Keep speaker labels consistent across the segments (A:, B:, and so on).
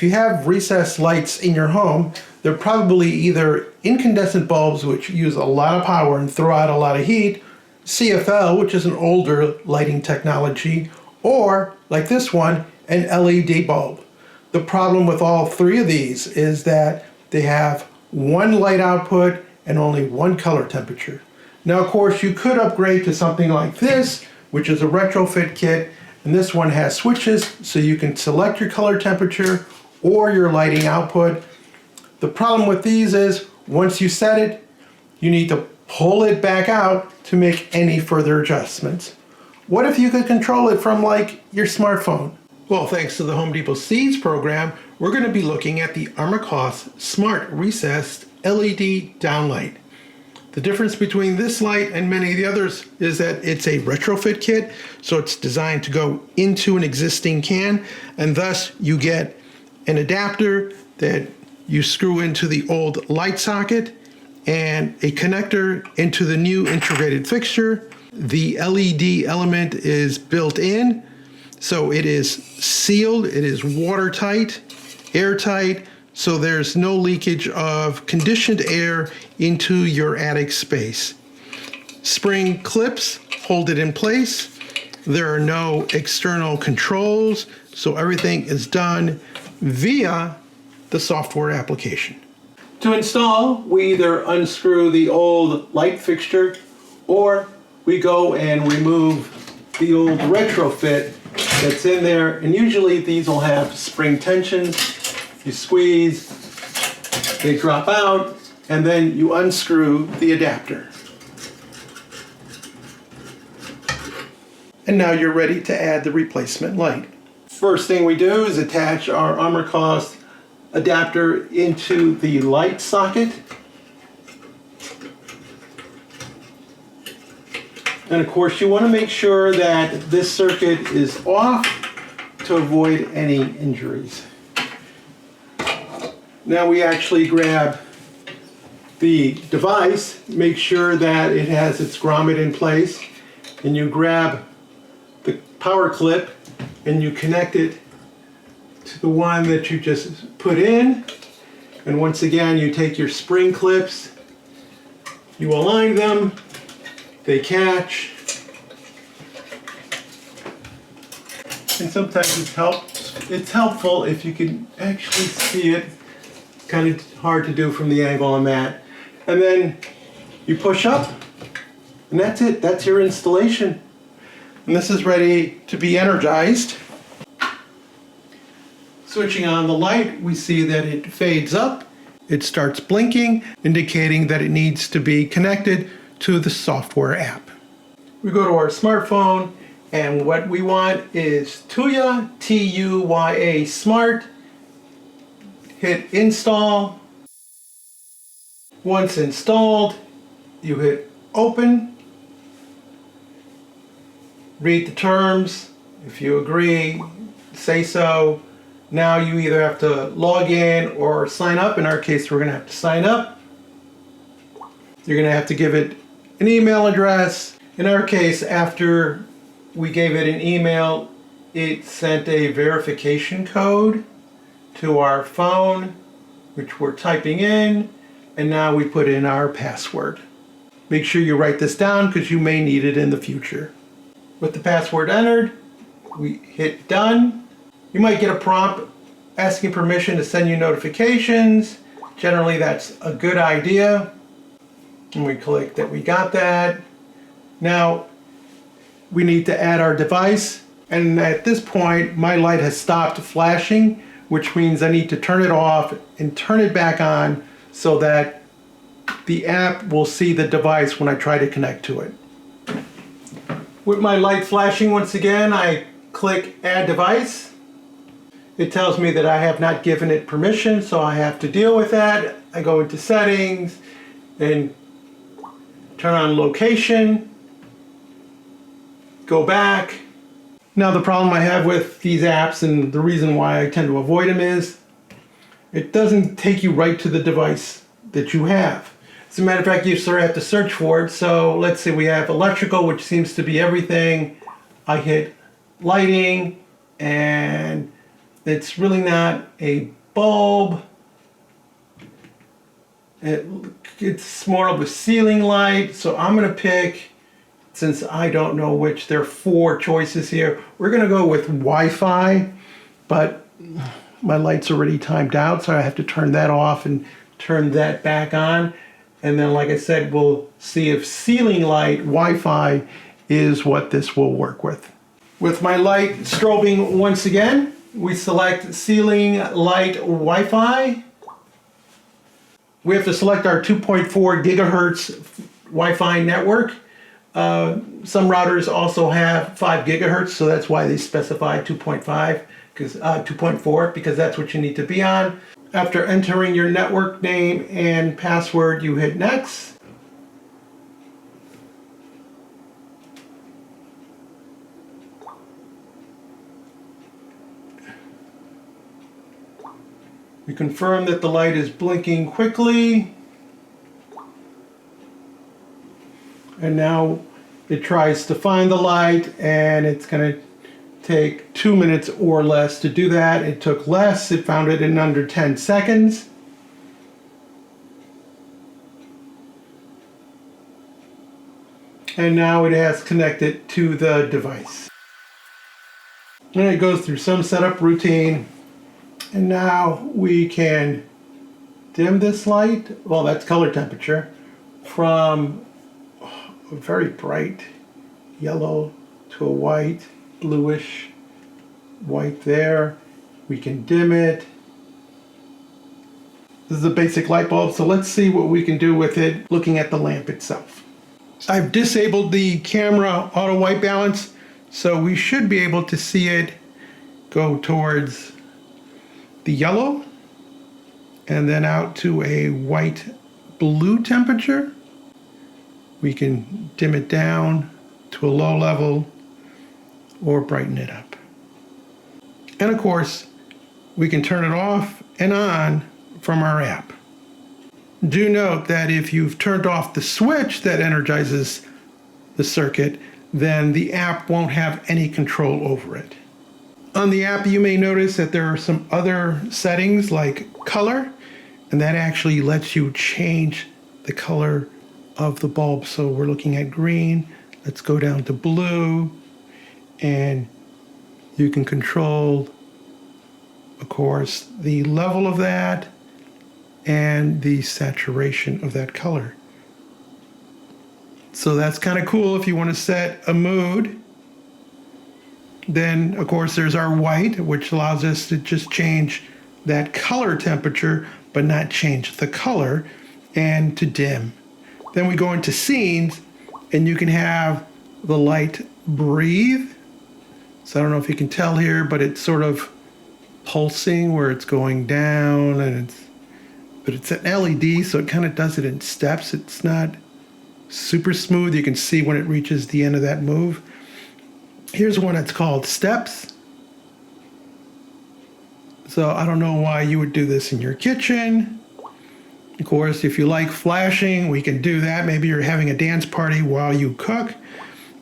A: If you have recessed lights in your home, they're probably either incandescent bulbs, which use a lot of power and throw out a lot of heat, CFL, which is an older lighting technology, or, like this one, an LED bulb. The problem with all three of these is that they have one light output and only one color temperature. Now, of course, you could upgrade to something like this, which is a retrofit kit, and this one has switches so you can select your color temperature or your lighting output. The problem with these is once you set it, you need to pull it back out to make any further adjustments. What if you could control it from like your smartphone? Well, thanks to the Home Depot Seeds program, we're going to be looking at the Armacost Smart Recessed LED Downlight. The difference between this light and many of the others is that it's a retrofit kit, so it's designed to go into an existing can, and thus you get an adapter that you screw into the old light socket and a connector into the new integrated fixture. The LED element is built in, so it is sealed, it is watertight, airtight, so there's no leakage of conditioned air into your attic space. Spring clips hold it in place. There are no external controls, so everything is done via the software application. To install, we either unscrew the old light fixture or we go and remove the old retrofit that's in there, and usually these will have spring tensions. You squeeze, they drop out, and then you unscrew the adapter. And now you're ready to add the replacement light. First thing we do is attach our Armacost adapter into the light socket. And of course you want to make sure that this circuit is off to avoid any injuries. Now we actually grab the device, make sure that it has its grommet in place, and you grab the power clip and you connect it to the one that you just put in. And once again, you take your spring clips, you align them, they catch, and sometimes it's helpful if you can actually see it. Kind of hard to do from the angle on that. And then you push up, and that's it. That's your installation. And this is ready to be energized. Switching on the light, we see that it fades up. It starts blinking, indicating that it needs to be connected to the software app. We go to our smartphone, and what we want is Tuya, T-U-Y-A, Smart. Hit install. Once installed, you hit open. Read the terms. If you agree, say so. Now you either have to log in or sign up. In our case, we're going to have to sign up. You're going to have to give it an email address. In our case, after we gave it an email, it sent a verification code to our phone, which we're typing in, and now we put in our password. Make sure you write this down because you may need it in the future. With the password entered, we hit done. You might get a prompt asking permission to send you notifications. Generally, that's a good idea. And we click that we got that. Now, we need to add our device, and at this point, my light has stopped flashing, which means I need to turn it off and turn it back on so that the app will see the device when I try to connect to it. With my light flashing once again, I click Add Device. It tells me that I have not given it permission, so I have to deal with that. I go into Settings and turn on Location, go back. Now the problem I have with these apps, and the reason why I tend to avoid them, is it doesn't take you right to the device that you have. As a matter of fact, you sort of have to search for it. So let's say we have electrical, which seems to be everything. I hit lighting, and It's really not a bulb. It's more of a ceiling light. So I'm going to pick, since I don't know which, there are 4 choices here. We're going to go with Wi-Fi, but my light's already timed out, so I have to turn that off and turn that back on. And then, like I said, we'll see if ceiling light Wi-Fi is what this will work with. With my light strobing once again, we select ceiling light Wi-Fi. We have to select our 2.4 gigahertz Wi-Fi network. Some routers also have 5 gigahertz, so that's why they specify 2.5, because 2.4, because that's what you need to be on. After entering your network name and password, you hit next. We confirm that the light is blinking quickly. And now it tries to find the light, and it's going to take 2 minutes or less to do that. It took less. It found it in under 10 seconds. And now it has connected to the device. And it goes through some setup routine. And now we can dim this light, well, that's color temperature, from a very bright yellow to a white, bluish white there. We can dim it. This is a basic light bulb, so let's see what we can do with it looking at the lamp itself. I've disabled the camera auto white balance, so we should be able to see it go towards the yellow and then out to a white blue temperature. We can dim it down to a low level or brighten it up. And of course, we can turn it off and on from our app. Do note that if you've turned off the switch that energizes the circuit, then the app won't have any control over it. On the app, you may notice that there are some other settings like color, and that actually lets you change the color of the bulb. So we're looking at green. Let's go down to blue, and you can control, of course, the level of that and the saturation of that color. So that's kind of cool if you want to set a mood. Then, of course, there's our white, which allows us to just change that color temperature, but not change the color, and to dim. Then we go into scenes, and you can have the light breathe. So I don't know if you can tell here, but it's sort of pulsing where it's going down, and but it's an LED, so it kind of does it in steps. It's not super smooth. You can see when it reaches the end of that move. Here's one that's called steps. So I don't know why you would do this in your kitchen. Of course, if you like flashing, we can do that. Maybe you're having a dance party while you cook.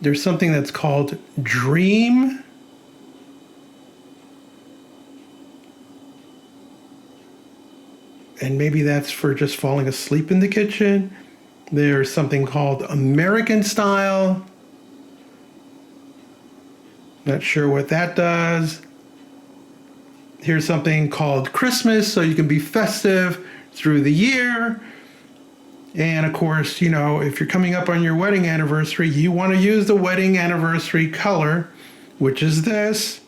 A: There's something that's called dream. And maybe that's for just falling asleep in the kitchen. There's something called American style. Not sure what that does. Here's something called Christmas, so you can be festive through the year. And of course, you know, if you're coming up on your wedding anniversary, you want to use the wedding anniversary color, which is this.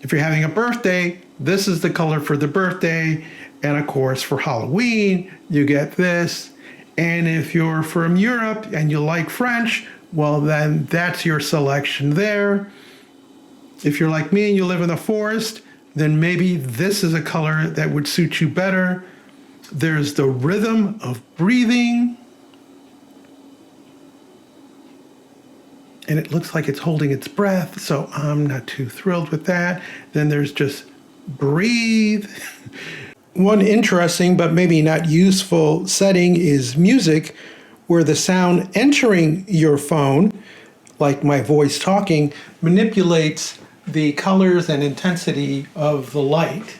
A: If you're having a birthday, this is the color for the birthday. And of course, for Halloween, you get this. And if you're from Europe and you like French, well, then that's your selection there. If you're like me and you live in the forest, then maybe this is a color that would suit you better. There's the rhythm of breathing. And it looks like it's holding its breath, so I'm not too thrilled with that. Then there's just breathe. One interesting but maybe not useful setting is music, where the sound entering your phone, like my voice talking, manipulates the colors and intensity of the light.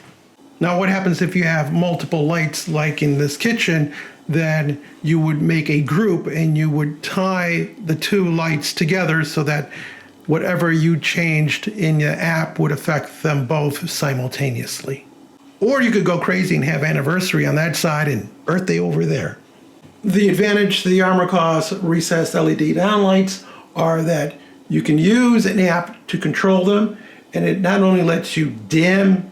A: Now what happens if you have multiple lights like in this kitchen? Then you would make a group and you would tie the two lights together so that whatever you changed in your app would affect them both simultaneously. Or you could go crazy and have anniversary on that side and birthday over there. The advantage to the Armacost recessed LED downlights are that you can use an app to control them, and it not only lets you dim,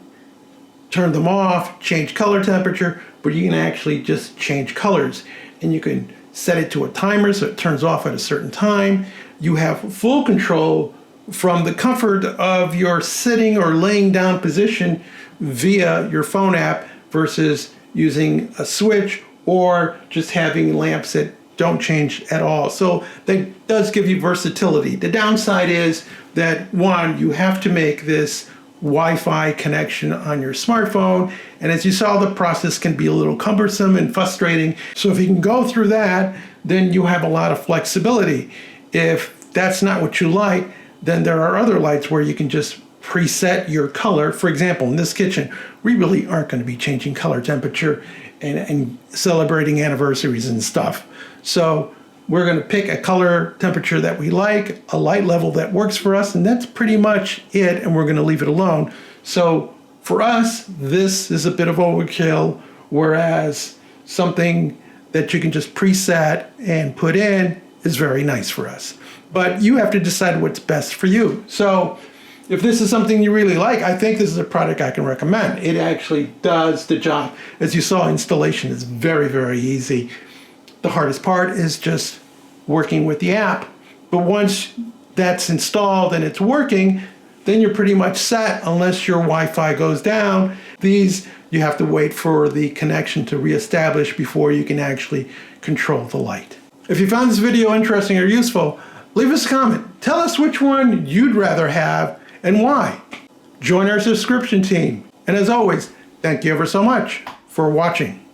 A: turn them off, change color temperature, but you can actually just change colors. And you can set it to a timer so it turns off at a certain time. You have full control from the comfort of your sitting or laying down position via your phone app versus using a switch or just having lamps that don't change at all. So that does give you versatility. The downside is that, one, you have to make this Wi-Fi connection on your smartphone, and as you saw, the process can be a little cumbersome and frustrating. So if you can go through that, then you have a lot of flexibility. If that's not what you like, then there are other lights where you can just preset your color. For example, in this kitchen, we really aren't going to be changing color temperature and celebrating anniversaries and stuff. So we're going to pick a color temperature that we like, a light level that works for us, and that's pretty much it, and we're going to leave it alone. So for us, this is a bit of overkill, whereas something that you can just preset and put in is very nice for us. But you have to decide what's best for you. So if this is something you really like, I think this is a product I can recommend. It actually does the job. As you saw, installation is very, very easy. The hardest part is just working with the app. But once that's installed and it's working, then you're pretty much set unless your Wi-Fi goes down. These, you have to wait for the connection to reestablish before you can actually control the light. If you found this video interesting or useful, leave us a comment. Tell us which one you'd rather have and why. Join our subscription team. And as always, thank you ever so much for watching.